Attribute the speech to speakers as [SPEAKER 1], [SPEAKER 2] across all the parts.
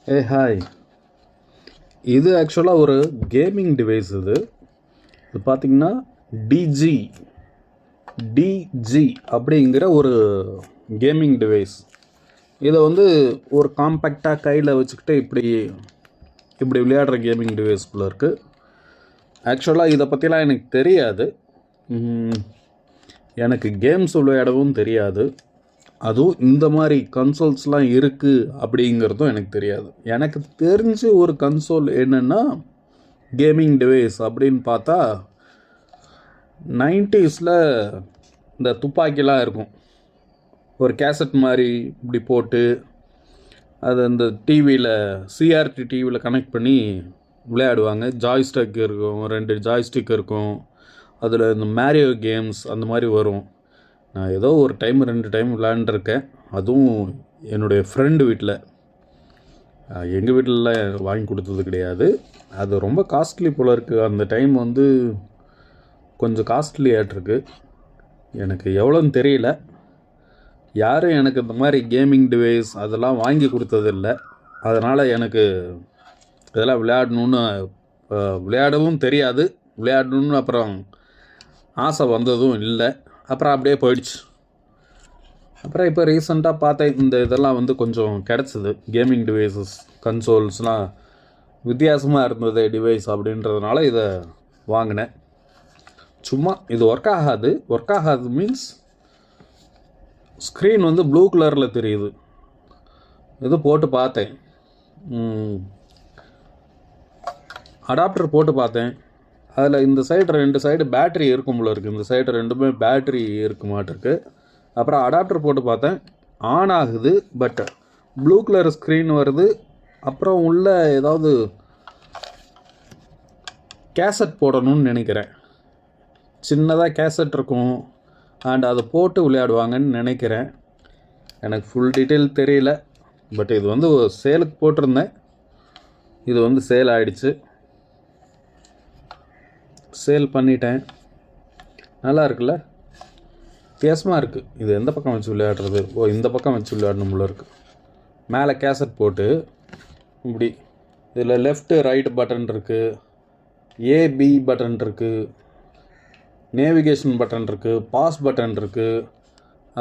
[SPEAKER 1] Hi. இது ஆக்சுவலாக ஒரு கேமிங் டிவைஸ். இது பார்த்திங்கன்னா டிஜி அப்படிங்கிற ஒரு கேமிங் டிவைஸ். இதை வந்து ஒரு காம்பேக்டாக கையில் வச்சுக்கிட்டு இப்படி விளையாடுற கேமிங் டிவைஸ்குள்ளே இருக்குது. ஆக்சுவலாக இதை பற்றிலாம் எனக்கு தெரியாது. எனக்கு கேம்ஸ் விளையாடவும் தெரியாது. அதுவும் இந்த மாதிரி கன்சோல்ஸ்லாம் இருக்குது அப்படிங்கிறதும் எனக்கு தெரியாது. எனக்கு தெரிஞ்ச ஒரு கன்சோல் என்னென்னா கேமிங் டிவைஸ் அப்படின்னு பார்த்தா 90ஸ்ல இந்த துப்பாக்கிலாம் இருக்கும். ஒரு கேசட் மாதிரி இப்படி போட்டு அது அந்த டிவியில் சிஆர்டி டிவியில் கனெக்ட் பண்ணி விளையாடுவாங்க. ஜாய்ஸ்டிக் இருக்கும், 2 ஜாய்ஸ்டிக் இருக்கும். அதில் இந்த மேரியோ கேம்ஸ் அந்த மாதிரி வரும். நான் ஏதோ ஒரு டைம் 2 டைம் விளையாண்டுருக்கேன். அதுவும் என்னுடைய ஃப்ரெண்டு வீட்டில். எங்கள் வீட்டிலலாம் வாங்கி கொடுத்தது கிடையாது. அது ரொம்ப காஸ்ட்லி போல் இருக்குது. அந்த டைம் வந்து கொஞ்சம் காஸ்ட்லி ஆகிட்ருக்கு. எனக்கு எவ்வளோன்னு தெரியல. யாரும் எனக்கு இந்த மாதிரி கேமிங் டிவைஸ் அதெல்லாம் வாங்கி கொடுத்ததில்ல. அதனால் எனக்கு இதெல்லாம் விளையாடவும் தெரியாது. விளையாடணுன்னு அப்புறம் ஆசை வந்ததும் இல்லை. அப்புறம் அப்படியே போயிடுச்சு. அப்புறம் இப்போ ரீசெண்டாக பார்த்தேன், இந்த இதெல்லாம் வந்து கொஞ்சம் கிடச்சிது. கேமிங் டிவைஸஸ் கன்சோல்ஸ்லாம் வித்தியாசமாக இருந்தது டிவைஸ் அப்படின்றதுனால இதை வாங்கினேன். சும்மா இது ஒர்க் ஆகாது மீன்ஸ் ஸ்க்ரீன் வந்து ப்ளூ கலரில் தெரியுது. இது போட்டு பார்த்தேன், அடாப்டர் போட்டு பார்த்தேன். அதில் இந்த சைடு 2 சைடு பேட்ரி இருக்கும் போல இருக்குது. இந்த சைடு 2மே பேட்ரி இருக்க மாட்டிருக்கு. அப்புறம் அடாப்டர் போட்டு பார்த்தேன், ஆன் ஆகுது. பட் ப்ளூ கலர் ஸ்க்ரீன் வருது. அப்புறம் உள்ள ஏதாவது கேசட் போடணும்னு நினைக்கிறேன். சின்னதாக கேசட் இருக்கும் அண்ட் அதை போட்டு விளையாடுவாங்கன்னு நினைக்கிறேன். எனக்கு ஃபுல் டீட்டெயில் தெரியல. பட் இது வந்து சேலுக்கு போட்டிருந்தேன். இது வந்து சேல் ஆகிடுச்சு. சேல் பண்ணிட்டேன். நல்லா இருக்குல்ல, வித்தியாசமாக இருக்குது. இது எந்த பக்கம் வச்சு விளையாடுறது? இந்த பக்கம் வச்சு விளையாடணும் போல இருக்குது. மேலே கேசட் போட்டு இப்படி இதில் லெஃப்ட்டு ரைட் பட்டன் இருக்குது, ஏபி பட்டன் இருக்குது, நேவிகேஷன் பட்டன் இருக்குது, பாஸ் பட்டன் இருக்குது,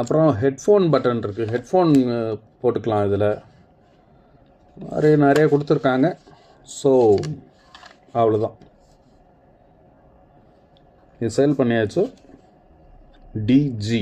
[SPEAKER 1] அப்புறம் ஹெட்ஃபோன் பட்டன் இருக்குது. ஹெட்ஃபோன் போட்டுக்கலாம். இதில் நிறைய கொடுத்துருக்காங்க. ஸோ அவ்வளோதான். இது சேல் பண்ணியாச்சு. டிஜி